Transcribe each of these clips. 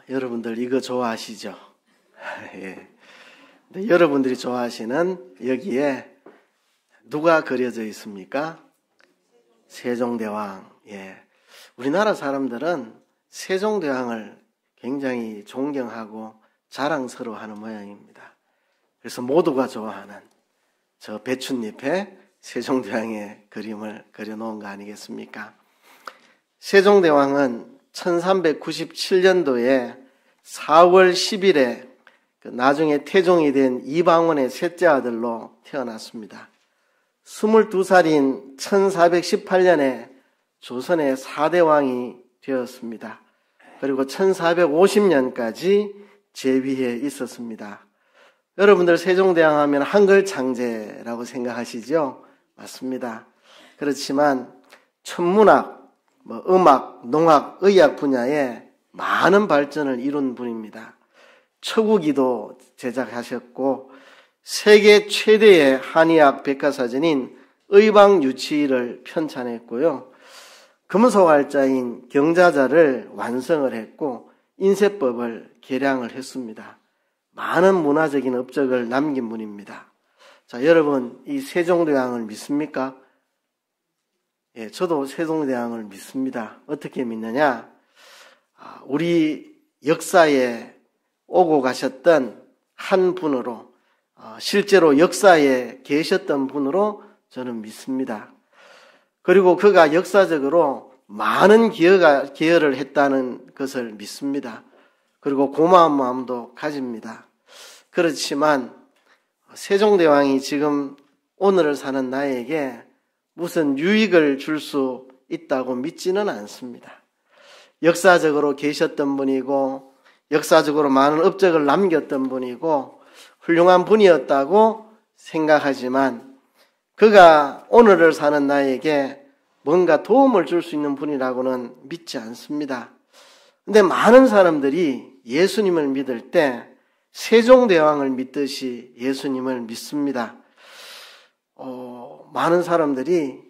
여러분들 이거 좋아하시죠? 예. 근데 여러분들이 좋아하시는 여기에 누가 그려져 있습니까? 세종대왕. 예. 우리나라 사람들은 세종대왕을 굉장히 존경하고 자랑스러워하는 모양입니다. 그래서 모두가 좋아하는 저 배춧잎에 세종대왕의 그림을 그려놓은 거 아니겠습니까? 세종대왕은 1397년도에 4월 10일에 나중에 태종이 된 이방원의 셋째 아들로 태어났습니다. 22살인 1418년에 조선의 4대 왕이 되었습니다. 그리고 1450년까지 재위에 있었습니다. 여러분들 세종대왕 하면 한글 창제라고 생각하시죠? 맞습니다. 그렇지만 천문학, 음악, 농학, 의학 분야에 많은 발전을 이룬 분입니다. 처구기도 제작하셨고 세계 최대의 한의학 백과사전인 의방유치를 편찬했고요. 금속활자인 경자자를 완성을 했고 인쇄법을 개량을 했습니다. 많은 문화적인 업적을 남긴 분입니다. 자, 여러분 이 세종대왕을 믿습니까? 예, 저도 세종대왕을 믿습니다. 어떻게 믿느냐? 우리 역사에 오고 가셨던 한 분으로 실제로 역사에 계셨던 분으로 저는 믿습니다. 그리고 그가 역사적으로 많은 기여를 했다는 것을 믿습니다. 그리고 고마운 마음도 가집니다. 그렇지만 세종대왕이 지금 오늘을 사는 나에게 무슨 유익을 줄 수 있다고 믿지는 않습니다. 역사적으로 계셨던 분이고 역사적으로 많은 업적을 남겼던 분이고 훌륭한 분이었다고 생각하지만 그가 오늘을 사는 나에게 뭔가 도움을 줄 수 있는 분이라고는 믿지 않습니다. 근데 많은 사람들이 예수님을 믿을 때 세종대왕을 믿듯이 예수님을 믿습니다. 많은 사람들이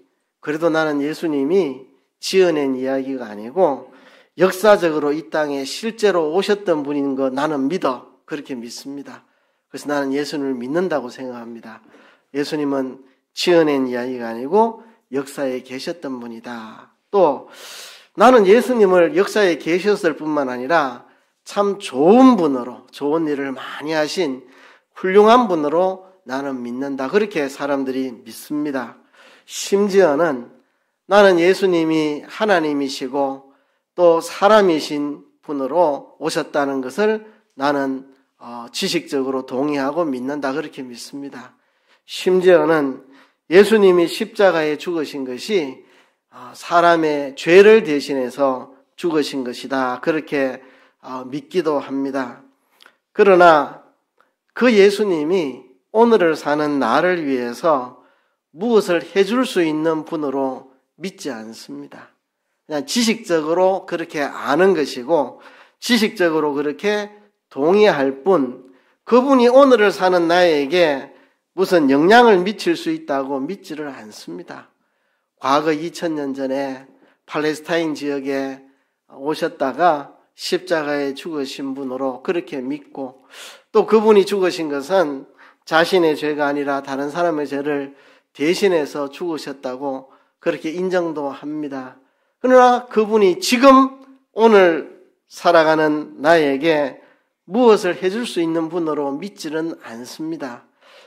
그래도 나는 예수님이 지어낸 이야기가 아니고 역사적으로 이 땅에 실제로 오셨던 분인 거 나는 믿어. 그렇게 믿습니다. 그래서 나는 예수님을 믿는다고 생각합니다. 예수님은 지어낸 이야기가 아니고 역사에 계셨던 분이다. 또 나는 예수님을 역사에 계셨을 뿐만 아니라 참 좋은 분으로 좋은 일을 많이 하신 훌륭한 분으로 나는 믿는다. 그렇게 사람들이 믿습니다. 심지어는 나는 예수님이 하나님이시고 또 사람이신 분으로 오셨다는 것을 나는 지식적으로 동의하고 믿는다. 그렇게 믿습니다. 심지어는 예수님이 십자가에 죽으신 것이 사람의 죄를 대신해서 죽으신 것이다. 그렇게 믿기도 합니다. 그러나 그 예수님이 오늘을 사는 나를 위해서 무엇을 해줄 수 있는 분으로 믿지 않습니다. 그냥 지식적으로 그렇게 아는 것이고 지식적으로 그렇게 동의할 뿐 그분이 오늘을 사는 나에게 무슨 영향을 미칠 수 있다고 믿지를 않습니다. 과거 2000년 전에 팔레스타인 지역에 오셨다가 십자가에 죽으신 분으로 그렇게 믿고 또 그분이 죽으신 것은 자신의 죄가 아니라 다른 사람의 죄를 대신해서 죽으셨다고 그렇게 인정도 합니다. 그러나 그분이 지금 오늘 살아가는 나에게 무엇을 해줄 수 있는 분으로 믿지는 않습니다.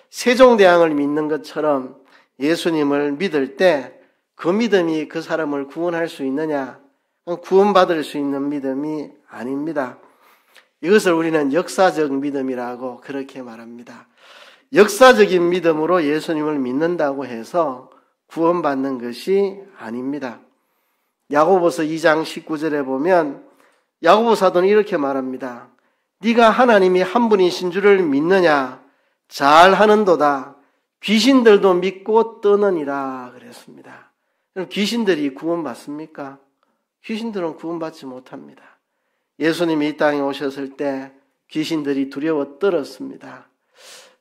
세종대왕을 믿는 것처럼 예수님을 믿을 때 그 믿음이 그 사람을 구원할 수 있느냐? 구원받을 수 있는 믿음이 아닙니다. 이것을 우리는 역사적 믿음이라고 그렇게 말합니다. 역사적인 믿음으로 예수님을 믿는다고 해서 구원받는 것이 아닙니다. 야고보서 2장 19절에 보면 야고보 사도는 이렇게 말합니다. 네가 하나님이 한 분이신 줄을 믿느냐? 잘하는도다. 귀신들도 믿고 떠느니라 그랬습니다. 그럼 귀신들이 구원받습니까? 귀신들은 구원받지 못합니다. 예수님이 이 땅에 오셨을 때 귀신들이 두려워 떨었습니다.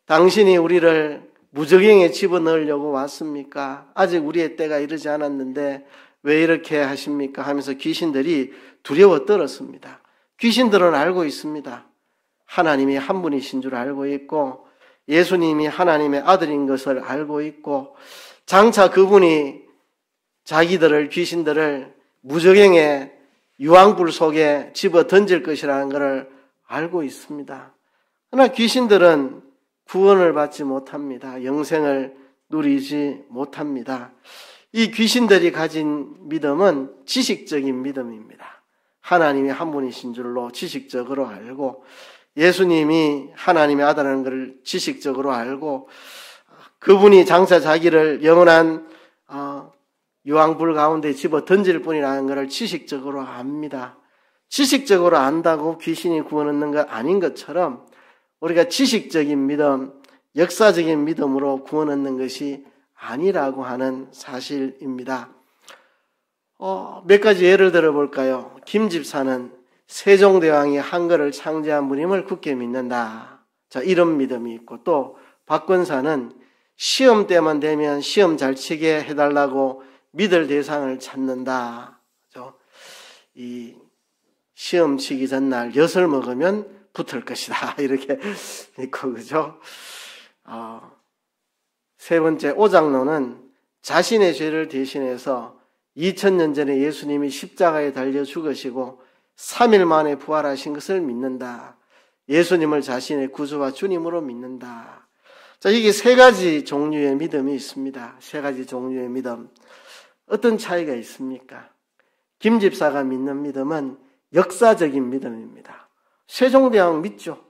당신이 우리를 무저갱에 집어넣으려고 왔습니까? 아직 우리의 때가 이르지 않았는데 왜 이렇게 하십니까? 하면서 귀신들이 두려워 떨었습니다. 귀신들은 알고 있습니다. 하나님이 한 분이신 줄 알고 있고 예수님이 하나님의 아들인 것을 알고 있고 장차 그분이 자기들을 귀신들을 무저갱의 유황불 속에 집어 던질 것이라는 것을 알고 있습니다. 그러나 귀신들은 구원을 받지 못합니다. 영생을 누리지 못합니다. 이 귀신들이 가진 믿음은 지식적인 믿음입니다. 하나님이 한 분이신 줄로 지식적으로 알고 예수님이 하나님의 아들이라는 것을 지식적으로 알고 그분이 장차 자기를 영원한 유황불 가운데 집어 던질 뿐이라는 것을 지식적으로 압니다. 지식적으로 안다고 귀신이 구원 얻는 것 아닌 것처럼 우리가 지식적인 믿음, 역사적인 믿음으로 구원 얻는 것이 아니라고 하는 사실입니다. 몇 가지 예를 들어볼까요? 김 집사는 세종대왕이 한글을 창제한 분임을 굳게 믿는다. 자, 이런 믿음이 있고 또 박권사는 시험 때만 되면 시험 잘 치게 해달라고 믿을 대상을 찾는다. 이 시험 치기 전날 엿을 먹으면 붙을 것이다. 이렇게 있고, 그죠? 세 번째, 오장로는 자신의 죄를 대신해서 2000년 전에 예수님이 십자가에 달려 죽으시고 3일 만에 부활하신 것을 믿는다. 예수님을 자신의 구주와 주님으로 믿는다. 자, 이게 세 가지 종류의 믿음이 있습니다. 세 가지 종류의 믿음. 어떤 차이가 있습니까? 김 집사가 믿는 믿음은 역사적인 믿음입니다. 세종대왕 믿죠.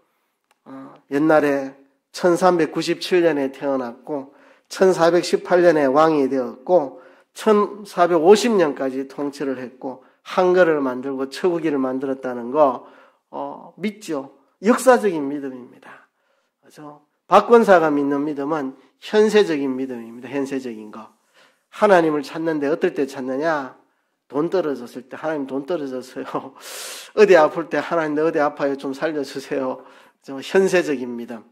옛날에 1397년에 태어났고 1418년에 왕이 되었고 1450년까지 통치를 했고 한글을 만들고 처국이를 만들었다는 거 믿죠. 역사적인 믿음입니다. 그렇죠? 박권사가 믿는 믿음은 현세적인 믿음입니다. 현세적인 거. 하나님을 찾는데 어떨 때 찾느냐? 돈 떨어졌을 때 하나님 돈 떨어졌어요. 어디 아플 때 하나님 내 어디 아파요 좀 살려주세요. 현세적인 믿음.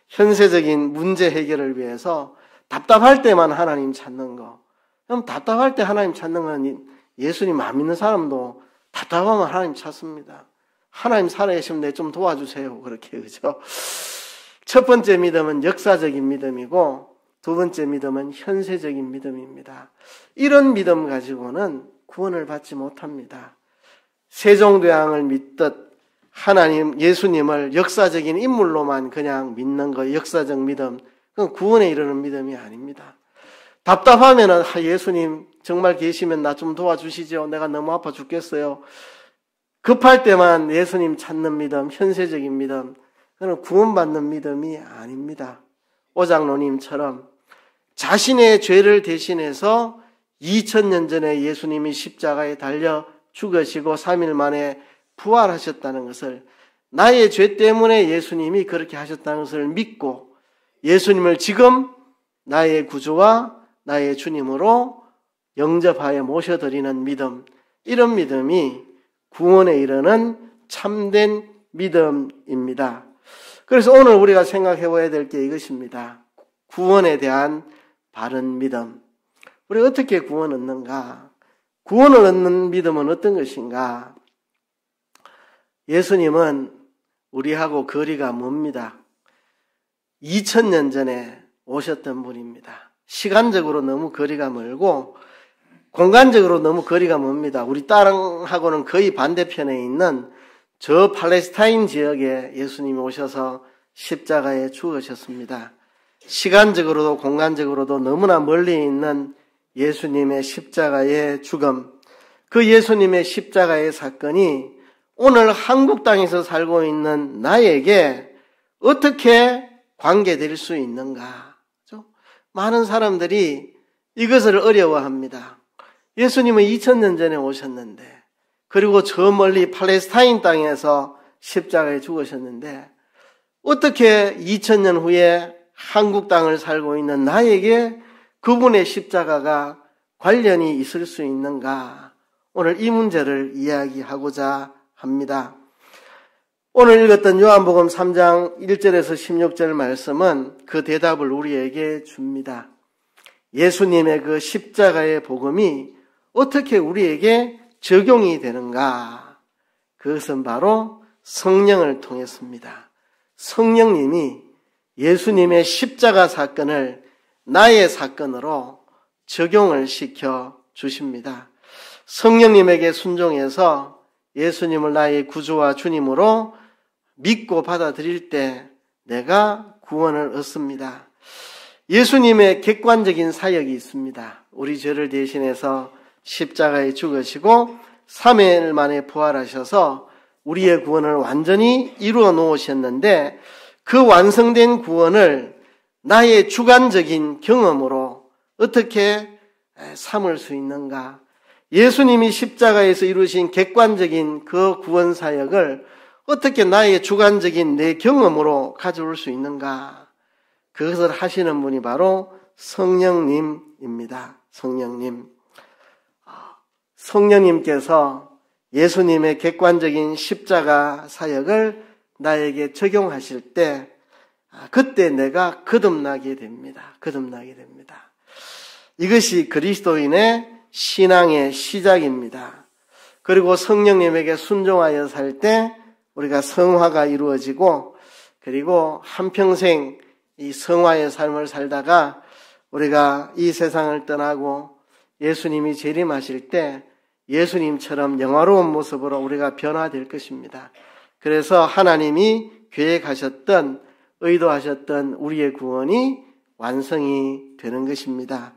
현세적인 문제 해결을 위해서 답답할 때만 하나님 찾는 거. 그럼 답답할 때 하나님 찾는 건 예수님 안 믿는 사람도 답답하면 하나님 찾습니다. 하나님 살아계시면 내 좀 도와주세요. 그렇게, 그죠? 첫 번째 믿음은 역사적인 믿음이고 두 번째 믿음은 현세적인 믿음입니다. 이런 믿음 가지고는 구원을 받지 못합니다. 세종대왕을 믿듯 하나님, 예수님을 역사적인 인물로만 그냥 믿는 거, 역사적 믿음, 그건 구원에 이르는 믿음이 아닙니다. 답답하면은 예수님 정말 계시면 나 좀 도와주시죠. 내가 너무 아파 죽겠어요. 급할 때만 예수님 찾는 믿음, 현세적인 믿음, 그건 구원받는 믿음이 아닙니다. 오장로님처럼 자신의 죄를 대신해서 2000년 전에 예수님이 십자가에 달려 죽으시고 3일 만에 부활하셨다는 것을, 나의 죄 때문에 예수님이 그렇게 하셨다는 것을 믿고 예수님을 지금 나의 구주와 나의 주님으로 영접하여 모셔드리는 믿음, 이런 믿음이 구원에 이르는 참된 믿음입니다. 그래서 오늘 우리가 생각해 봐야 될 게 이것입니다. 구원에 대한 바른 믿음. 우리가 어떻게 구원 얻는가? 구원을 얻는 믿음은 어떤 것인가? 예수님은 우리하고 거리가 멉니다. 2000년 전에 오셨던 분입니다. 시간적으로 너무 거리가 멀고 공간적으로 너무 거리가 멉니다. 우리 땅하고는 거의 반대편에 있는 저 팔레스타인 지역에 예수님이 오셔서 십자가에 죽으셨습니다. 시간적으로도 공간적으로도 너무나 멀리 있는 예수님의 십자가의 죽음, 그 예수님의 십자가의 사건이 오늘 한국 땅에서 살고 있는 나에게 어떻게 관계될 수 있는가? 그렇죠? 많은 사람들이 이것을 어려워합니다. 예수님은 2000년 전에 오셨는데, 그리고 저 멀리 팔레스타인 땅에서 십자가에 죽으셨는데 어떻게 2000년 후에 한국 땅을 살고 있는 나에게 그분의 십자가가 관련이 있을 수 있는가? 오늘 이 문제를 이야기하고자 합니다. 오늘 읽었던 요한복음 3장 1절에서 16절 말씀은 그 대답을 우리에게 줍니다. 예수님의 그 십자가의 복음이 어떻게 우리에게 적용이 되는가? 그것은 바로 성령을 통했습니다. 성령님이 예수님의 십자가 사건을 나의 사건으로 적용을 시켜 주십니다. 성령님에게 순종해서 예수님을 나의 구주와 주님으로 믿고 받아들일 때 내가 구원을 얻습니다. 예수님의 객관적인 사역이 있습니다. 우리 죄를 대신해서 십자가에 죽으시고 3일 만에 부활하셔서 우리의 구원을 완전히 이루어 놓으셨는데 그 완성된 구원을 나의 주관적인 경험으로 어떻게 삼을 수 있는가? 예수님이 십자가에서 이루신 객관적인 그 구원 사역을 어떻게 나의 주관적인 내 경험으로 가져올 수 있는가? 그것을 하시는 분이 바로 성령님입니다. 성령님. 성령님께서 예수님의 객관적인 십자가 사역을 나에게 적용하실 때 그때 내가 거듭나게 됩니다. 거듭나게 됩니다. 이것이 그리스도인의 신앙의 시작입니다. 그리고 성령님에게 순종하여 살 때 우리가 성화가 이루어지고 그리고 한평생 이 성화의 삶을 살다가 우리가 이 세상을 떠나고 예수님이 재림하실 때 예수님처럼 영화로운 모습으로 우리가 변화될 것입니다. 그래서 하나님이 계획하셨던 의도하셨던 우리의 구원이 완성이 되는 것입니다.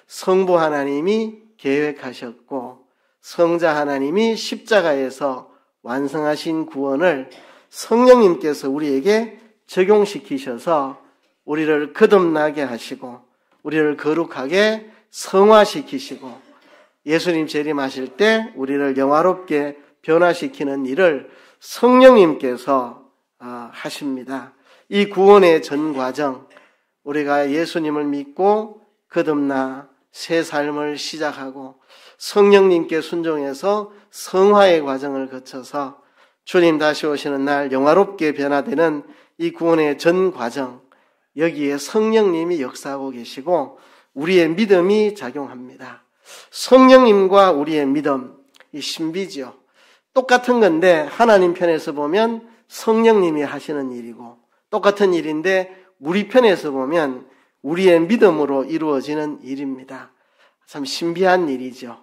성부 하나님이 계획하셨고 성자 하나님이 십자가에서 완성하신 구원을 성령님께서 우리에게 적용시키셔서 우리를 거듭나게 하시고 우리를 거룩하게 성화시키시고 예수님 재림하실 때 우리를 영화롭게 변화시키는 일을 성령님께서 하십니다. 이 구원의 전 과정, 우리가 예수님을 믿고 거듭나 새 삶을 시작하고 성령님께 순종해서 성화의 과정을 거쳐서 주님 다시 오시는 날 영화롭게 변화되는 이 구원의 전 과정, 여기에 성령님이 역사하고 계시고 우리의 믿음이 작용합니다. 성령님과 우리의 믿음, 이 신비죠. 똑같은 건데 하나님 편에서 보면 성령님이 하시는 일이고 똑같은 일인데 우리 편에서 보면 우리의 믿음으로 이루어지는 일입니다. 참 신비한 일이죠.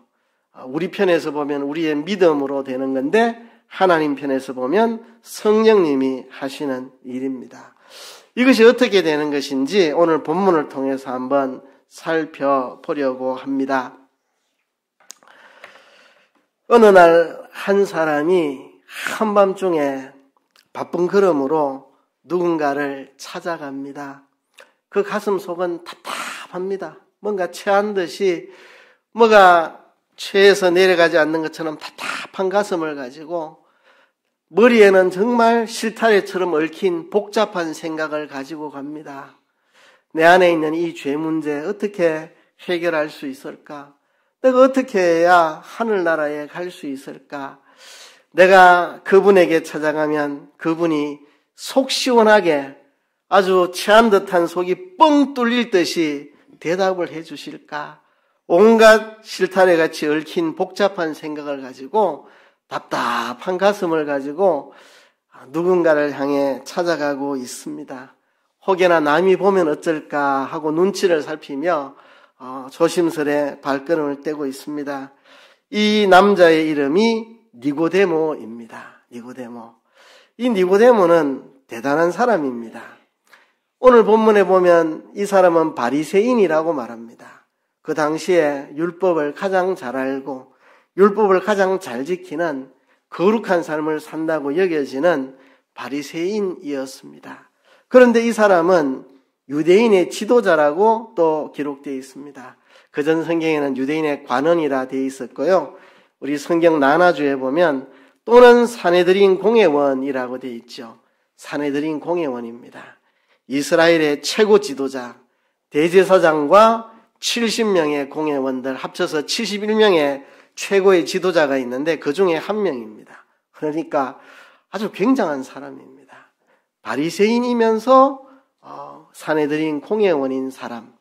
우리 편에서 보면 우리의 믿음으로 되는 건데 하나님 편에서 보면 성령님이 하시는 일입니다. 이것이 어떻게 되는 것인지 오늘 본문을 통해서 한번 살펴보려고 합니다. 어느 날 한 사람이 한밤중에 바쁜 걸음으로 누군가를 찾아갑니다. 그 가슴 속은 답답합니다. 뭔가 체한 듯이 뭐가 체에서 내려가지 않는 것처럼 답답한 가슴을 가지고 머리에는 정말 실타래처럼 얽힌 복잡한 생각을 가지고 갑니다. 내 안에 있는 이 죄 문제 어떻게 해결할 수 있을까? 내가 어떻게 해야 하늘나라에 갈 수 있을까? 내가 그분에게 찾아가면 그분이 속 시원하게 아주 체한 듯한 속이 뻥 뚫릴 듯이 대답을 해 주실까? 온갖 실타래같이 얽힌 복잡한 생각을 가지고 답답한 가슴을 가지고 누군가를 향해 찾아가고 있습니다. 혹여나 남이 보면 어쩔까 하고 눈치를 살피며 조심스레 발걸음을 떼고 있습니다. 이 남자의 이름이 니고데모입니다. 니고데모. 이 니고데모는 대단한 사람입니다. 오늘 본문에 보면 이 사람은 바리새인이라고 말합니다. 그 당시에 율법을 가장 잘 알고 율법을 가장 잘 지키는 거룩한 삶을 산다고 여겨지는 바리새인이었습니다. 그런데 이 사람은 유대인의 지도자라고 또 기록되어 있습니다. 그전 성경에는 유대인의 관원이라 되어 있었고요. 우리 성경 나나주에 보면 또는 사내들인 공회원이라고 되어 있죠. 사내들인 공회원입니다. 이스라엘의 최고 지도자, 대제사장과 70명의 공회원들 합쳐서 71명의 최고의 지도자가 있는데 그 중에 한 명입니다. 그러니까 아주 굉장한 사람입니다. 바리새인이면서 사내들인 공회원인 사람.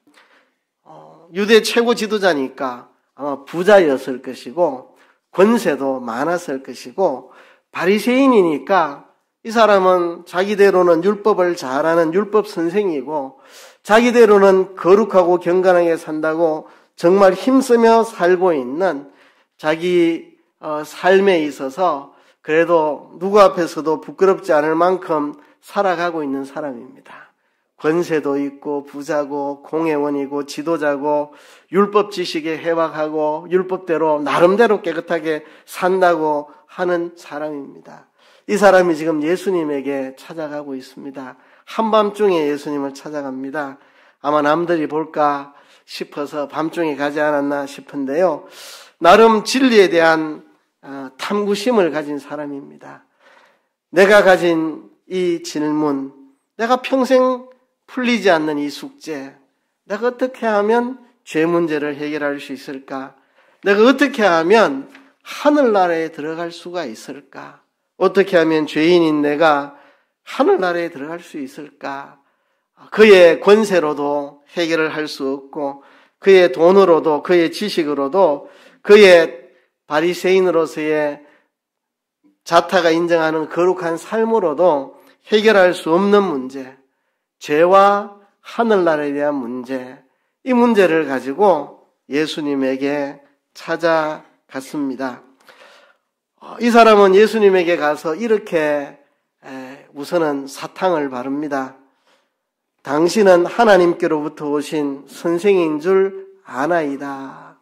유대 최고 지도자니까 아마 부자였을 것이고 권세도 많았을 것이고 바리새인이니까 이 사람은 자기대로는 율법을 잘하는 율법 선생이고 자기대로는 거룩하고 경건하게 산다고 정말 힘쓰며 살고 있는 자기 삶에 있어서 그래도 누구 앞에서도 부끄럽지 않을 만큼 살아가고 있는 사람입니다. 권세도 있고 부자고 공회원이고 지도자고 율법 지식에 해박하고 율법대로 나름대로 깨끗하게 산다고 하는 사람입니다. 이 사람이 지금 예수님에게 찾아가고 있습니다. 한밤중에 예수님을 찾아갑니다. 아마 남들이 볼까 싶어서 밤중에 가지 않았나 싶은데요. 나름 진리에 대한 탐구심을 가진 사람입니다. 내가 가진 이 질문, 내가 평생 풀리지 않는 이 숙제, 내가 어떻게 하면 죄 문제를 해결할 수 있을까? 내가 어떻게 하면 하늘나라에 들어갈 수가 있을까? 어떻게 하면 죄인인 내가 하늘나라에 들어갈 수 있을까? 그의 권세로도 해결을 할 수 없고 그의 돈으로도 그의 지식으로도 그의 바리새인으로서의 자타가 인정하는 거룩한 삶으로도 해결할 수 없는 문제, 죄와 하늘나라에 대한 문제, 이 문제를 가지고 예수님에게 찾아갔습니다. 이 사람은 예수님에게 가서 이렇게 우선은 사탕을 바릅니다. 당신은 하나님께로부터 오신 선생인 줄 아나이다.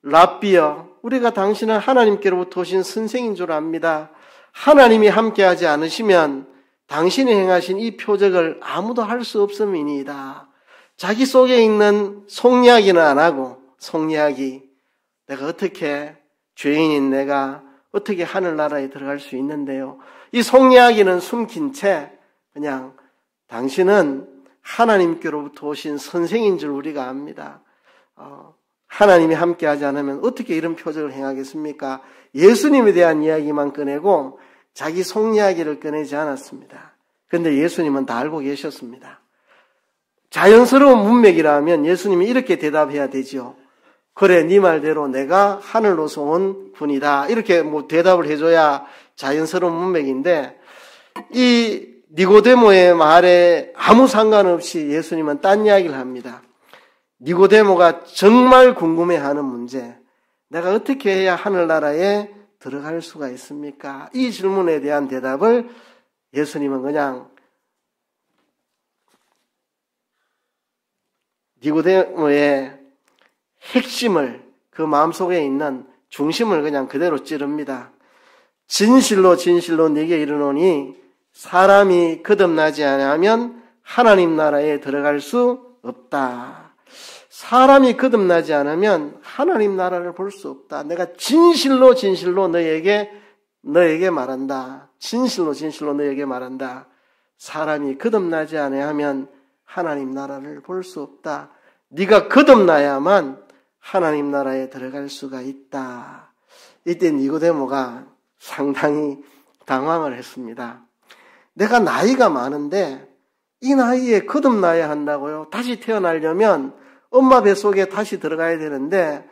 랍비여, 우리가 당신은 하나님께로부터 오신 선생인 줄 압니다. 하나님이 함께하지 않으시면 당신이 행하신 이 표적을 아무도 할 수 없음이니이다. 자기 속에 있는 속이야기는 안 하고, 속이야기, 내가 어떻게 죄인인 내가 어떻게 하늘나라에 들어갈 수 있는데요. 이 속이야기는 숨긴 채 그냥 당신은 하나님께로부터 오신 선생인 줄 우리가 압니다. 하나님이 함께하지 않으면 어떻게 이런 표적을 행하겠습니까? 예수님에 대한 이야기만 꺼내고 자기 속 이야기를 꺼내지 않았습니다. 그런데 예수님은 다 알고 계셨습니다. 자연스러운 문맥이라면 예수님이 이렇게 대답해야 되죠. 그래, 네 말대로 내가 하늘로서 온 분이다. 이렇게 대답을 해줘야 자연스러운 문맥인데 이 니고데모의 말에 아무 상관없이 예수님은 딴 이야기를 합니다. 니고데모가 정말 궁금해하는 문제, 내가 어떻게 해야 하늘나라에 들어갈 수가 있습니까? 이 질문에 대한 대답을 예수님은 그냥 니고데모의 핵심을, 그 마음속에 있는 중심을 그냥 그대로 찌릅니다. 진실로 진실로 네게 이르노니 사람이 거듭나지 않으면 하나님 나라에 들어갈 수 없다. 사람이 거듭나지 않으면 하나님 나라를 볼 수 없다. 내가 진실로 진실로 너에게 말한다. 진실로 진실로 너에게 말한다. 사람이 거듭나지 않으면 하나님 나라를 볼 수 없다. 네가 거듭나야만 하나님 나라에 들어갈 수가 있다. 이때 니고데모가 상당히 당황을 했습니다. 내가 나이가 많은데 이 나이에 거듭나야 한다고요? 다시 태어나려면 엄마 뱃속에 다시 들어가야 되는데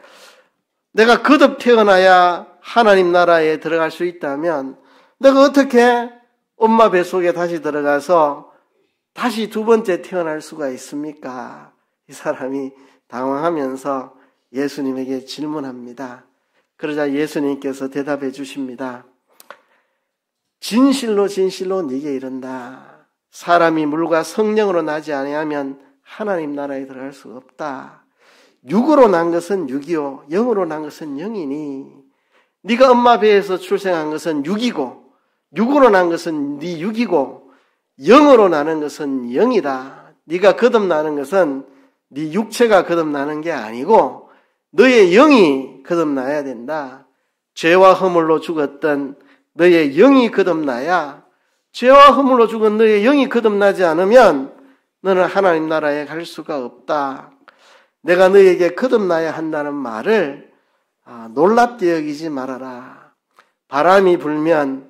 내가 거듭 태어나야 하나님 나라에 들어갈 수 있다면 내가 어떻게 엄마 뱃속에 다시 들어가서 다시 두 번째 태어날 수가 있습니까? 이 사람이 당황하면서 예수님에게 질문합니다. 그러자 예수님께서 대답해 주십니다. 진실로 진실로 네게 이른다. 사람이 물과 성령으로 나지 아니하면 하나님 나라에 들어갈 수 없다. 육으로 난 것은 육이요 영으로 난 것은 영이니 네가 엄마 배에서 출생한 것은 육이고 육으로 난 것은 네 육이고 영으로 나는 것은 영이다. 네가 거듭나는 것은 네 육체가 거듭나는 게 아니고 너의 영이 거듭나야 된다. 죄와 허물로 죽었던 너의 영이 거듭나야, 죄와 허물로 죽은 너의 영이 거듭나지 않으면 너는 하나님 나라에 갈 수가 없다. 내가 너에게 거듭나야 한다는 말을 놀랍게 여기지 말아라. 바람이 불면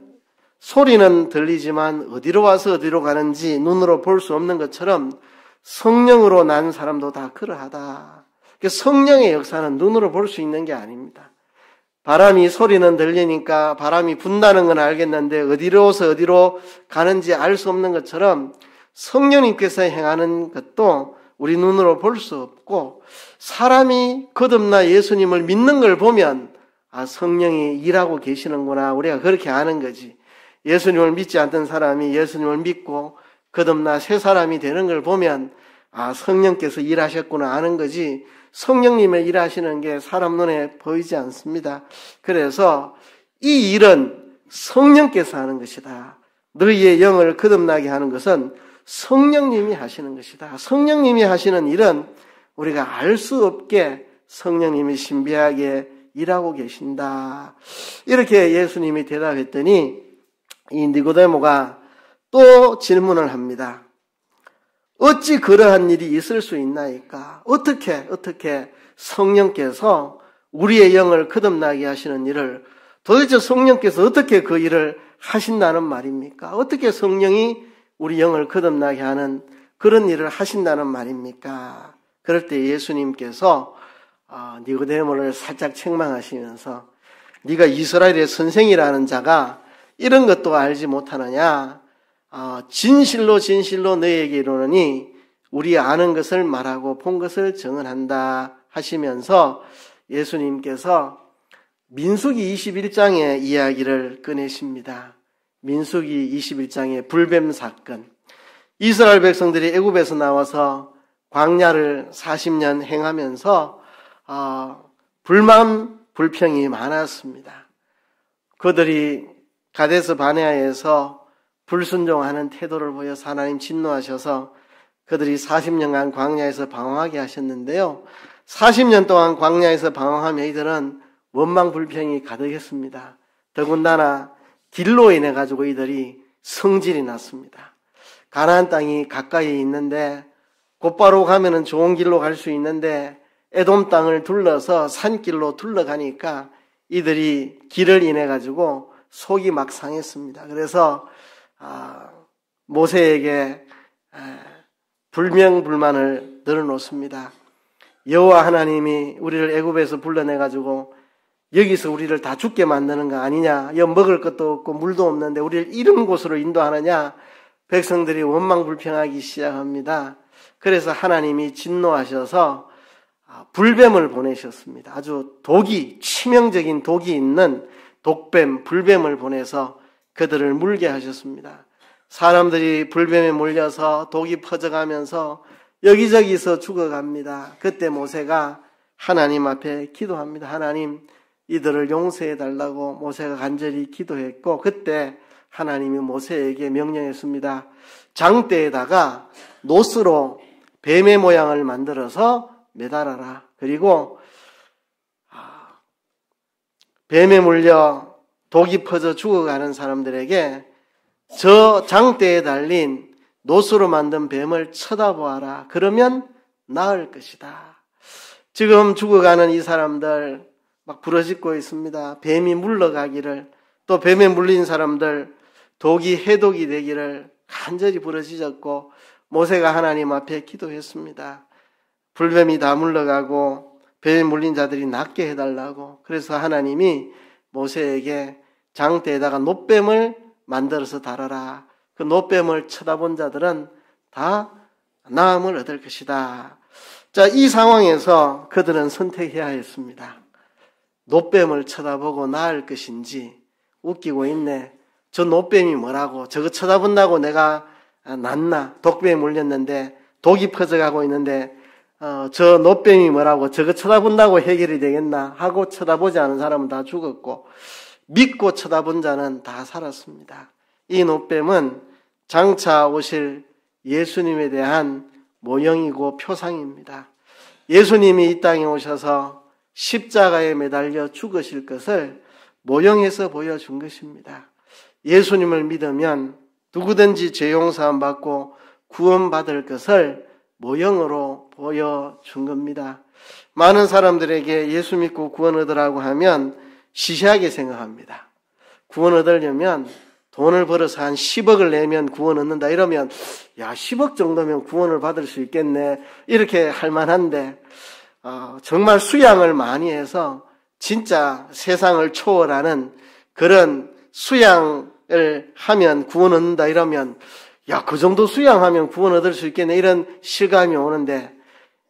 소리는 들리지만 어디로 와서 어디로 가는지 눈으로 볼 수 없는 것처럼 성령으로 난 사람도 다 그러하다. 성령의 역사는 눈으로 볼 수 있는 게 아닙니다. 바람이 소리는 들리니까 바람이 분다는 건 알겠는데 어디로서 어디로 가는지 알 수 없는 것처럼 성령님께서 행하는 것도 우리 눈으로 볼 수 없고 사람이 거듭나 예수님을 믿는 걸 보면 성령이 일하고 계시는구나 우리가 그렇게 아는 거지. 예수님을 믿지 않던 사람이 예수님을 믿고 거듭나 새 사람이 되는 걸 보면 성령께서 일하셨구나 아는 거지 성령님의 일하시는 게 사람 눈에 보이지 않습니다. 그래서 이 일은 성령께서 하는 것이다. 너희의 영을 거듭나게 하는 것은 성령님이 하시는 것이다. 성령님이 하시는 일은 우리가 알 수 없게 성령님이 신비하게 일하고 계신다. 이렇게 예수님이 대답했더니 이 니고데모가 또 질문을 합니다. 어찌 그러한 일이 있을 수 있나이까? 어떻게 성령께서 우리의 영을 거듭나게 하시는 일을 도대체 성령께서 어떻게 그 일을 하신다는 말입니까? 어떻게 성령이 우리 영을 거듭나게 하는 그런 일을 하신다는 말입니까? 그럴 때 예수님께서 니고데모를 살짝 책망하시면서 네가 이스라엘의 선생이라는 자가 이런 것도 알지 못하느냐? 진실로 너희에게 이르노니 우리 아는 것을 말하고 본 것을 증언한다 하시면서 예수님께서 민수기 21장의 이야기를 꺼내십니다. 민수기 21장의 불뱀 사건. 이스라엘 백성들이 애굽에서 나와서 광야를 40년 행하면서 불만 불평이 많았습니다. 그들이 가데스 바네아에서 불순종하는 태도를 보여서 하나님 진노하셔서 그들이 40년간 광야에서 방황하게 하셨는데요. 40년 동안 광야에서 방황하며 이들은 원망불평이 가득했습니다. 더군다나 길로 인해 가지고 이들이 성질이 났습니다. 가나안 땅이 가까이 있는데 곧바로 가면은 좋은 길로 갈 수 있는데 에돔 땅을 둘러서 산길로 둘러가니까 이들이 길을 인해 가지고 속이 막 상했습니다. 그래서 모세에게 불명불만을 늘어놓습니다. 여호와 하나님이 우리를 애굽에서 불러내가지고 여기서 우리를 다 죽게 만드는 거 아니냐? 여기 먹을 것도 없고 물도 없는데 우리를 이런 곳으로 인도하느냐? 백성들이 원망불평하기 시작합니다. 그래서 하나님이 진노하셔서 불뱀을 보내셨습니다. 아주 치명적인 독이 있는 독뱀, 불뱀을 보내서 그들을 물게 하셨습니다. 사람들이 불뱀에 물려서 독이 퍼져가면서 여기저기서 죽어갑니다. 그때 모세가 하나님 앞에 기도합니다. 하나님, 이들을 용서해 달라고 모세가 간절히 기도했고 그때 하나님이 모세에게 명령했습니다. 장대에다가 노스로 뱀의 모양을 만들어서 매달아라. 그리고 뱀에 물려 독이 퍼져 죽어가는 사람들에게 저 장대에 달린 노스로 만든 뱀을 쳐다보아라. 그러면 나을 것이다. 지금 죽어가는 이 사람들 막 부러지고 있습니다. 뱀이 물러가기를, 또 뱀에 물린 사람들 독이 해독이 되기를 간절히 부르짖었고 모세가 하나님 앞에 기도했습니다. 불뱀이 다 물러가고 뱀에 물린 자들이 낫게 해달라고. 그래서 하나님이 모세에게 장대에다가 놋뱀을 만들어서 달아라. 그 놋뱀을 쳐다본 자들은 다 나음을 얻을 것이다. 자, 이 상황에서 그들은 선택해야 했습니다. 놋뱀을 쳐다보고 나을 것인지. 웃기고 있네. 저 놋뱀이 뭐라고, 저거 쳐다본다고 내가 낫나? 독뱀에 물렸는데 독이 퍼져가고 있는데 저 놋뱀이 뭐라고, 저거 쳐다본다고 해결이 되겠나 하고 쳐다보지 않은 사람은 다 죽었고 믿고 쳐다본 자는 다 살았습니다. 이 놋뱀은 장차 오실 예수님에 대한 모형이고 표상입니다. 예수님이 이 땅에 오셔서 십자가에 매달려 죽으실 것을 모형해서 보여준 것입니다. 예수님을 믿으면 누구든지 죄 용서함 받고 구원받을 것을 모형으로 보여준 겁니다. 많은 사람들에게 예수 믿고 구원 얻으라고 하면 시시하게 생각합니다. 구원 얻으려면 돈을 벌어서 한 10억을 내면 구원 얻는다 이러면 야 10억 정도면 구원을 받을 수 있겠네 이렇게 할 만한데 정말 수양을 많이 해서 진짜 세상을 초월하는 그런 수양을 하면 구원 얻는다 이러면 야, 그 정도 수양하면 구원 얻을 수 있겠네 이런 실감이 오는데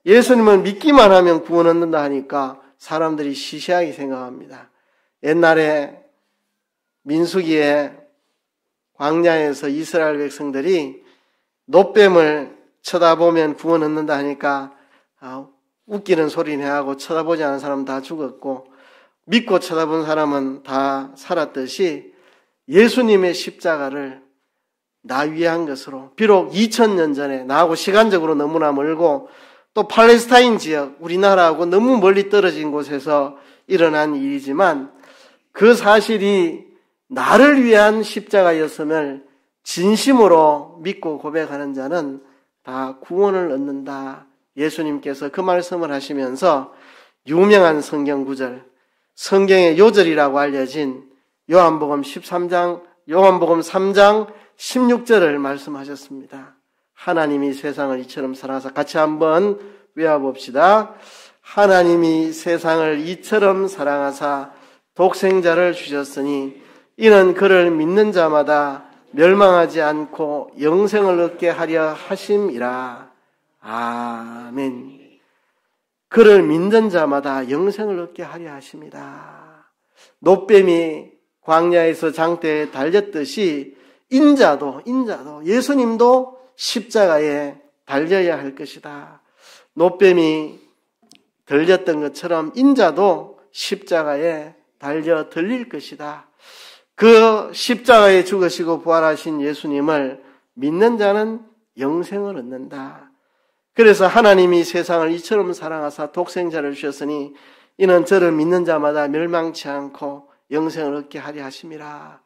예수님을 믿기만 하면 구원 얻는다 하니까 사람들이 시시하게 생각합니다. 옛날에 민수기에 광야에서 이스라엘 백성들이 놋뱀을 쳐다보면 구원 얻는다 하니까 웃기는 소리네 하고 쳐다보지 않은 사람은 다 죽었고 믿고 쳐다본 사람은 다 살았듯이 예수님의 십자가를 나 위한 것으로 비록 2000년 전에 나하고 시간적으로 너무나 멀고 또 팔레스타인 지역 우리나라하고 너무 멀리 떨어진 곳에서 일어난 일이지만 그 사실이 나를 위한 십자가였음을 진심으로 믿고 고백하는 자는 다 구원을 얻는다. 예수님께서 그 말씀을 하시면서 유명한 성경 구절, 성경의 요절이라고 알려진 요한복음 3장 16절을 말씀하셨습니다. 하나님이 세상을 이처럼 사랑하사 같이 한번 외워봅시다. 하나님이 세상을 이처럼 사랑하사 독생자를 주셨으니 이는 그를 믿는 자마다 멸망하지 않고 영생을 얻게 하려 하심이라. 아멘. 그를 믿는 자마다 영생을 얻게 하려 하심이라. 놋뱀이 광야에서 장대에 달렸듯이 인자도 예수님도 십자가에 달려야 할 것이다. 놋뱀이 들렸던 것처럼 인자도 십자가에 달려 들릴 것이다. 그 십자가에 죽으시고 부활하신 예수님을 믿는 자는 영생을 얻는다. 그래서 하나님이 세상을 이처럼 사랑하사 독생자를 주셨으니 이는 저를 믿는 자마다 멸망치 않고 영생을 얻게 하려 하심이라.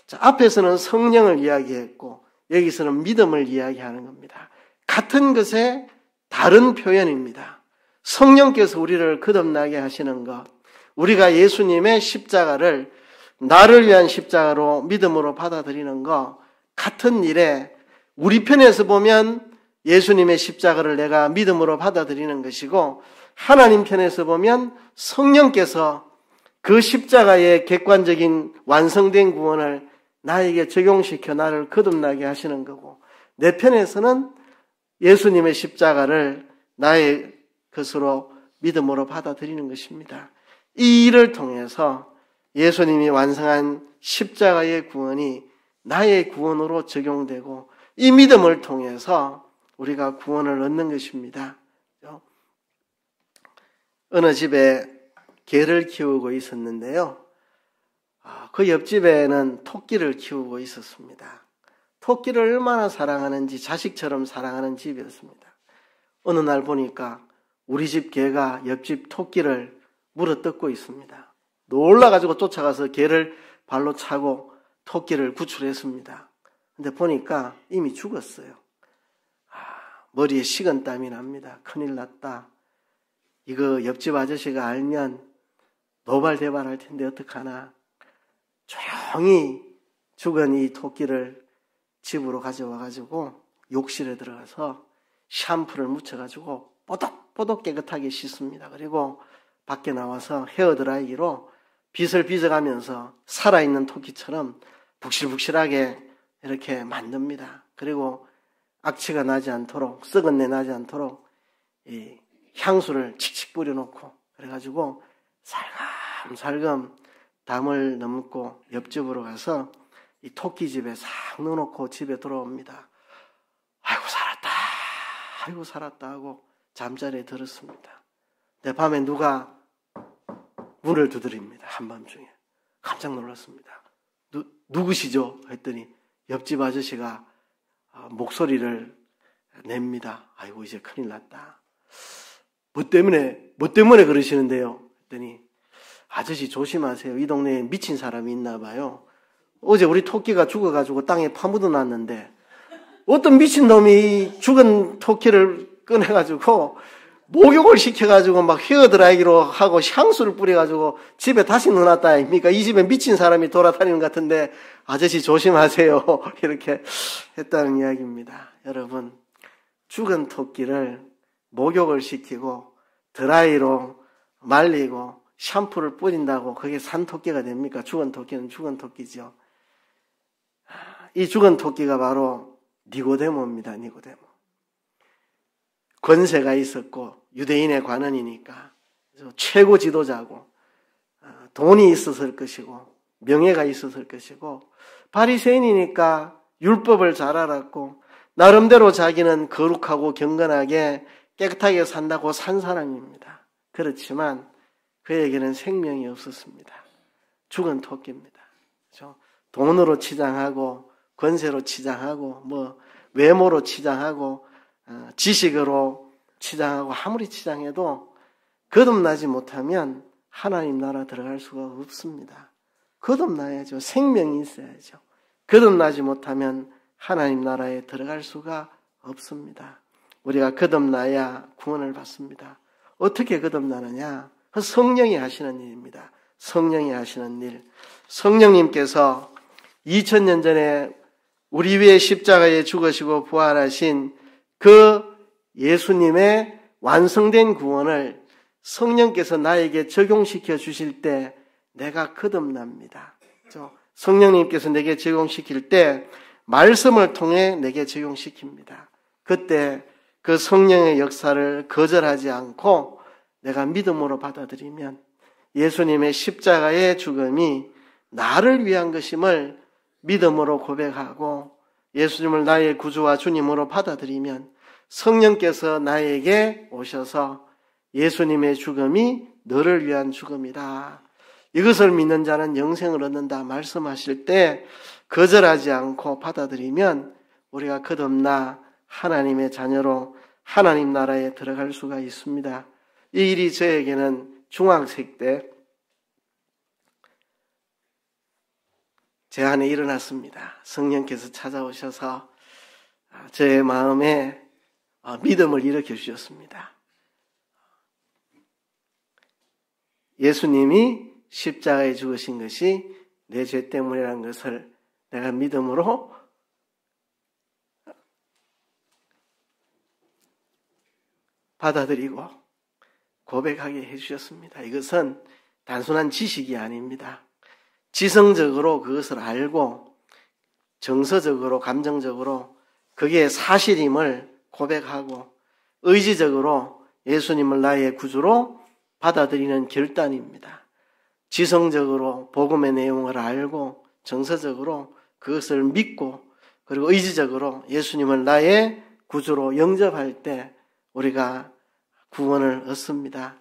자, 앞에서는 성령을 이야기했고 여기서는 믿음을 이야기하는 겁니다. 같은 것의 다른 표현입니다. 성령께서 우리를 거듭나게 하시는 것, 우리가 예수님의 십자가를 나를 위한 십자가로 믿음으로 받아들이는 것, 같은 일에 우리 편에서 보면 예수님의 십자가를 내가 믿음으로 받아들이는 것이고 하나님 편에서 보면 성령께서 그 십자가의 객관적인 완성된 구원을 나에게 적용시켜 나를 거듭나게 하시는 거고 내 편에서는 예수님의 십자가를 나의 것으로 믿음으로 받아들이는 것입니다. 이 일을 통해서 예수님이 완성한 십자가의 구원이 나의 구원으로 적용되고 이 믿음을 통해서 우리가 구원을 얻는 것입니다. 어느 집에 개를 키우고 있었는데요. 그 옆집에는 토끼를 키우고 있었습니다. 토끼를 얼마나 사랑하는지 자식처럼 사랑하는 집이었습니다. 어느 날 보니까 우리 집 개가 옆집 토끼를 물어뜯고 있습니다. 놀라가지고 쫓아가서 개를 발로 차고 토끼를 구출했습니다. 근데 보니까 이미 죽었어요. 머리에 식은땀이 납니다. 큰일 났다. 이거 옆집 아저씨가 알면 노발대발할 텐데 어떡하나. 조용히 죽은 이 토끼를 집으로 가져와가지고 욕실에 들어가서 샴푸를 묻혀가지고 뽀독뽀독 깨끗하게 씻습니다. 그리고 밖에 나와서 헤어드라이기로 빗을 빗어가면서 살아있는 토끼처럼 북실북실하게 이렇게 만듭니다. 그리고 악취가 나지 않도록, 썩은 내 나지 않도록 이 향수를 칙칙 뿌려놓고 그래가지고 살금살금 담을 넘고 옆집으로 가서 이 토끼집에 싹 넣어놓고 집에 돌아옵니다. 아이고 살았다 하고 잠자리에 들었습니다. 근데 밤에 누가 문을 두드립니다. 한밤중에. 깜짝 놀랐습니다. 누구시죠? 했더니 옆집 아저씨가 목소리를 냅니다. 아이고 이제 큰일 났다. 뭐 때문에 그러시는데요? 했더니 아저씨 조심하세요. 이 동네에 미친 사람이 있나 봐요. 어제 우리 토끼가 죽어가지고 땅에 파묻어 놨는데 어떤 미친놈이 죽은 토끼를 꺼내가지고 목욕을 시켜가지고 막 헤어드라이기로 하고 향수를 뿌려가지고 집에 다시 넣어놨다 아닙니까? 이 집에 미친 사람이 돌아다니는 것 같은데 아저씨 조심하세요. 이렇게 했다는 이야기입니다. 여러분, 죽은 토끼를 목욕을 시키고 드라이로 말리고 샴푸를 뿌린다고 그게 산 토끼가 됩니까? 죽은 토끼는 죽은 토끼죠. 이 죽은 토끼가 바로 니고데모입니다. 니고데모. 권세가 있었고 유대인의 관원이니까 최고 지도자고 돈이 있었을 것이고 명예가 있었을 것이고 바리새인이니까 율법을 잘 알았고 나름대로 자기는 거룩하고 경건하게 깨끗하게 산다고 산 사람입니다. 그렇지만 그에게는 생명이 없었습니다. 죽은 토끼입니다. 그렇죠? 돈으로 치장하고 권세로 치장하고 외모로 치장하고 지식으로 치장하고 아무리 치장해도 거듭나지 못하면 하나님 나라 들어갈 수가 없습니다. 거듭나야죠. 생명이 있어야죠. 거듭나지 못하면 하나님 나라에 들어갈 수가 없습니다. 우리가 거듭나야 구원을 받습니다. 어떻게 거듭나느냐? 성령이 하시는 일입니다. 성령이 하시는 일. 성령님께서 2000년 전에 우리 위에 십자가에 죽으시고 부활하신 그 예수님의 완성된 구원을 성령께서 나에게 적용시켜 주실 때 내가 거듭납니다. 성령님께서 내게 적용시킬 때 말씀을 통해 내게 적용시킵니다. 그때 그 성령의 역사를 거절하지 않고 내가 믿음으로 받아들이면 예수님의 십자가의 죽음이 나를 위한 것임을 믿음으로 고백하고 예수님을 나의 구주와 주님으로 받아들이면 성령께서 나에게 오셔서 예수님의 죽음이 너를 위한 죽음이다. 이것을 믿는 자는 영생을 얻는다 말씀하실 때 거절하지 않고 받아들이면 우리가 거듭나 하나님의 자녀로 하나님 나라에 들어갈 수가 있습니다. 이 일이 저에게는 중학생 때 제 안에 일어났습니다. 성령께서 찾아오셔서 저의 마음에 믿음을 일으켜 주셨습니다. 예수님이 십자가에 죽으신 것이 내 죄 때문이라는 것을 내가 믿음으로 받아들이고 고백하게 해주셨습니다. 이것은 단순한 지식이 아닙니다. 지성적으로 그것을 알고 정서적으로 감정적으로 그게 사실임을 고백하고 의지적으로 예수님을 나의 구주로 받아들이는 결단입니다. 지성적으로 복음의 내용을 알고 정서적으로 그것을 믿고 그리고 의지적으로 예수님을 나의 구주로 영접할 때 우리가 구원을 얻습니다.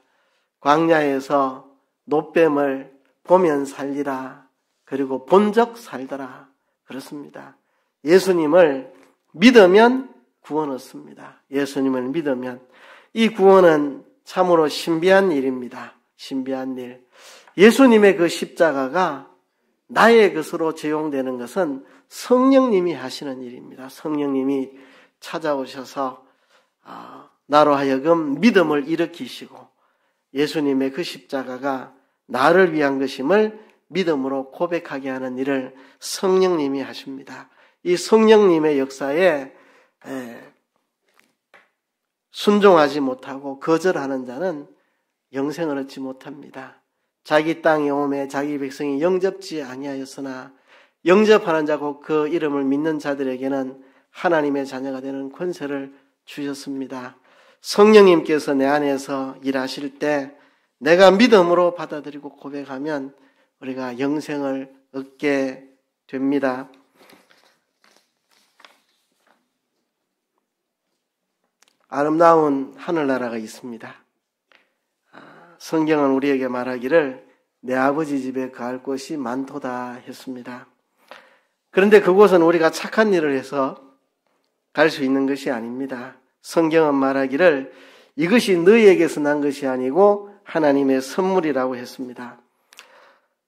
광야에서 놋뱀을 보면 살리라. 그리고 본적 살더라. 그렇습니다. 예수님을 믿으면 구원 얻습니다. 예수님을 믿으면. 이 구원은 참으로 신비한 일입니다. 신비한 일. 예수님의 그 십자가가 나의 것으로 적용되는 것은 성령님이 하시는 일입니다. 성령님이 찾아오셔서 나로 하여금 믿음을 일으키시고 예수님의 그 십자가가 나를 위한 것임을 믿음으로 고백하게 하는 일을 성령님이 하십니다. 이 성령님의 역사에 순종하지 못하고 거절하는 자는 영생을 얻지 못합니다. 자기 땅에 오매 자기 백성이 영접지 아니하였으나 영접하는 자고 그 이름을 믿는 자들에게는 하나님의 자녀가 되는 권세를 주셨습니다. 성령님께서 내 안에서 일하실 때 내가 믿음으로 받아들이고 고백하면 우리가 영생을 얻게 됩니다. 아름다운 하늘나라가 있습니다. 성경은 우리에게 말하기를 내 아버지 집에 거할 곳이 많도다 했습니다. 그런데 그곳은 우리가 착한 일을 해서 갈 수 있는 것이 아닙니다. 성경은 말하기를 이것이 너희에게서 난 것이 아니고 하나님의 선물이라고 했습니다.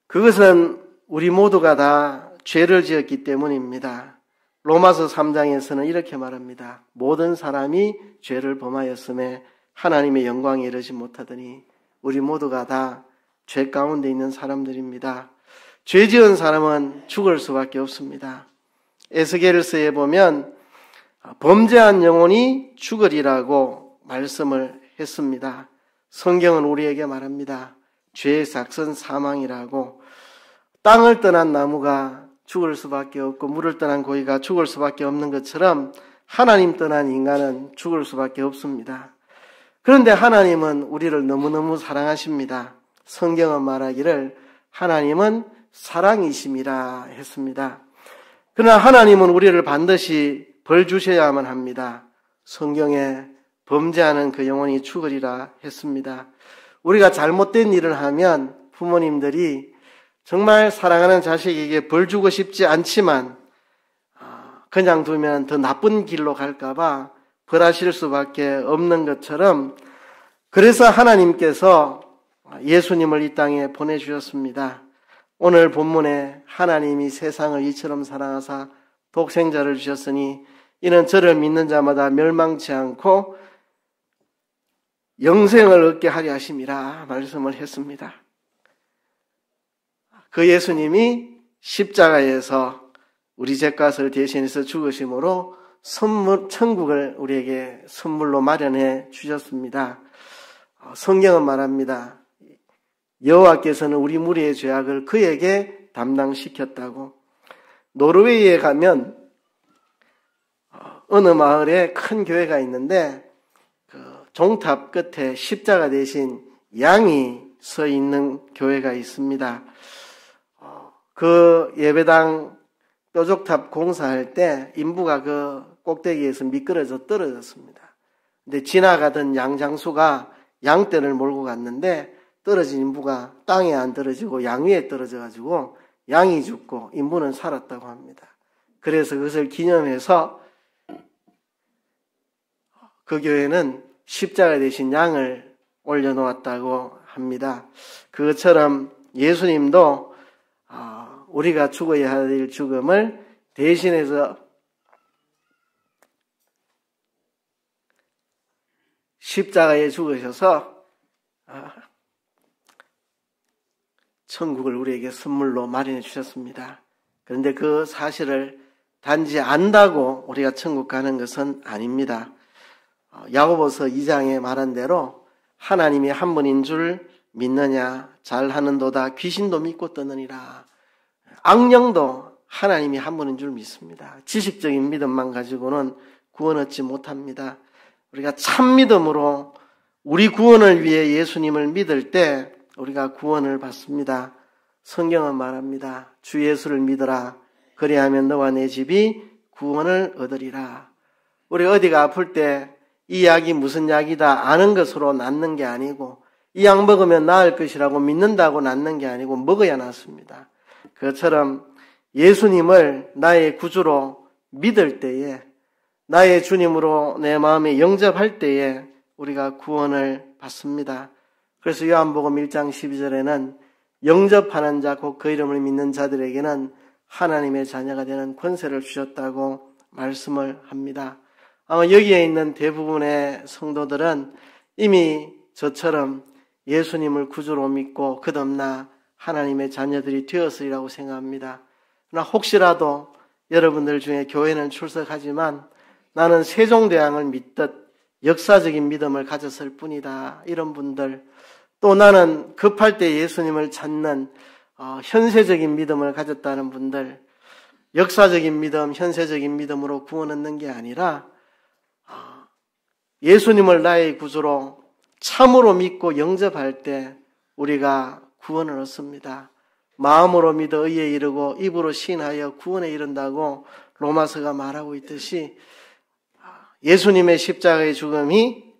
그것은 우리 모두가 다 죄를 지었기 때문입니다. 로마서 3장에서는 이렇게 말합니다. 모든 사람이 죄를 범하였음에 하나님의 영광에 이르지 못하더니 우리 모두가 다 죄 가운데 있는 사람들입니다. 죄 지은 사람은 죽을 수밖에 없습니다. 에스겔서에 보면 범죄한 영혼이 죽으리라고 말씀을 했습니다. 성경은 우리에게 말합니다. 죄의 삭선 사망이라고, 땅을 떠난 나무가 죽을 수밖에 없고 물을 떠난 고기가 죽을 수밖에 없는 것처럼 하나님 떠난 인간은 죽을 수밖에 없습니다. 그런데 하나님은 우리를 너무너무 사랑하십니다. 성경은 말하기를 하나님은 사랑이심이라 했습니다. 그러나 하나님은 우리를 반드시 벌 주셔야만 합니다. 성경에 범죄하는 그 영혼이 죽으리라 했습니다. 우리가 잘못된 일을 하면 부모님들이 정말 사랑하는 자식에게 벌 주고 싶지 않지만 그냥 두면 더 나쁜 길로 갈까봐 벌하실 수밖에 없는 것처럼, 그래서 하나님께서 예수님을 이 땅에 보내주셨습니다. 오늘 본문에 하나님이 세상을 이처럼 사랑하사 독생자를 주셨으니 이는 저를 믿는 자마다 멸망치 않고 영생을 얻게 하려 하심이라 말씀을 했습니다. 그 예수님이 십자가에서 우리 죄값을 대신해서 죽으심으로 천국을 우리에게 선물로 마련해 주셨습니다. 성경은 말합니다. 여호와께서는 우리 무리의 죄악을 그에게 담당시켰다고. 노르웨이에 가면 어느 마을에 큰 교회가 있는데 그 종탑 끝에 십자가 대신 양이 서 있는 교회가 있습니다. 그 예배당 뾰족탑 공사할 때 인부가 그 꼭대기에서 미끄러져 떨어졌습니다. 근데 지나가던 양장수가 양떼를 몰고 갔는데 떨어진 인부가 땅에 안 떨어지고 양 위에 떨어져가지고 양이 죽고 인부는 살았다고 합니다. 그래서 그것을 기념해서 그 교회는 십자가 대신 양을 올려놓았다고 합니다. 그것처럼 예수님도 우리가 죽어야 할 죽음을 대신해서 십자가에 죽으셔서 천국을 우리에게 선물로 마련해 주셨습니다. 그런데 그 사실을 단지 안다고 우리가 천국 가는 것은 아닙니다. 야고보서 2장에 말한 대로 하나님이 한 분인 줄 믿느냐, 잘하는도다 귀신도 믿고 떠느니라. 악령도 하나님이 한 분인 줄 믿습니다. 지식적인 믿음만 가지고는 구원 얻지 못합니다. 우리가 참 믿음으로 우리 구원을 위해 예수님을 믿을 때 우리가 구원을 받습니다. 성경은 말합니다. 주 예수를 믿어라. 그리하면 너와 내 집이 구원을 얻으리라. 우리 어디가 아플 때 이 약이 무슨 약이다 아는 것으로 낫는 게 아니고, 이 약 먹으면 나을 것이라고 믿는다고 낫는 게 아니고 먹어야 낫습니다. 그것처럼 예수님을 나의 구주로 믿을 때에, 나의 주님으로 내 마음에 영접할 때에 우리가 구원을 받습니다. 그래서 요한복음 1장 12절에는 영접하는 자 곧 그 이름을 믿는 자들에게는 하나님의 자녀가 되는 권세를 주셨다고 말씀을 합니다. 아마 여기에 있는 대부분의 성도들은 이미 저처럼 예수님을 구주로 믿고 끝없나 하나님의 자녀들이 되었으리라고 생각합니다. 그러나 혹시라도 여러분들 중에 교회는 출석하지만 나는 세종대왕을 믿듯 역사적인 믿음을 가졌을 뿐이다, 이런 분들, 또 나는 급할 때 예수님을 찾는 현세적인 믿음을 가졌다는 분들, 역사적인 믿음, 현세적인 믿음으로 구원 얻는 게 아니라 예수님을 나의 구주로 참으로 믿고 영접할 때 우리가 구원을 얻습니다. 마음으로 믿어 의에 이르고 입으로 시인하여 구원에 이른다고 로마서가 말하고 있듯이 예수님의 십자가의 죽음이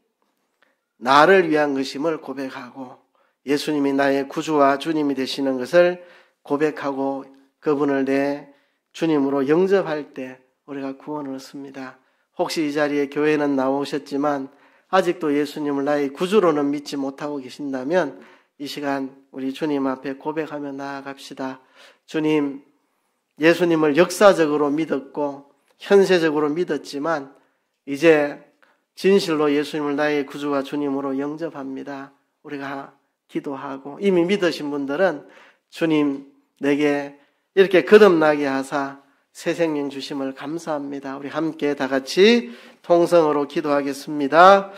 나를 위한 것임을 고백하고 예수님이 나의 구주와 주님이 되시는 것을 고백하고 그분을 내 주님으로 영접할 때 우리가 구원을 얻습니다. 혹시 이 자리에 교회는 나오셨지만 아직도 예수님을 나의 구주로는 믿지 못하고 계신다면 이 시간 우리 주님 앞에 고백하며 나아갑시다. 주님, 예수님을 역사적으로 믿었고 현세적으로 믿었지만 이제 진실로 예수님을 나의 구주와 주님으로 영접합니다. 우리가 기도하고, 이미 믿으신 분들은 주님 내게 이렇게 거듭나게 하사 새 생명 주심을 감사합니다. 우리 함께 다 같이 통성으로 기도하겠습니다.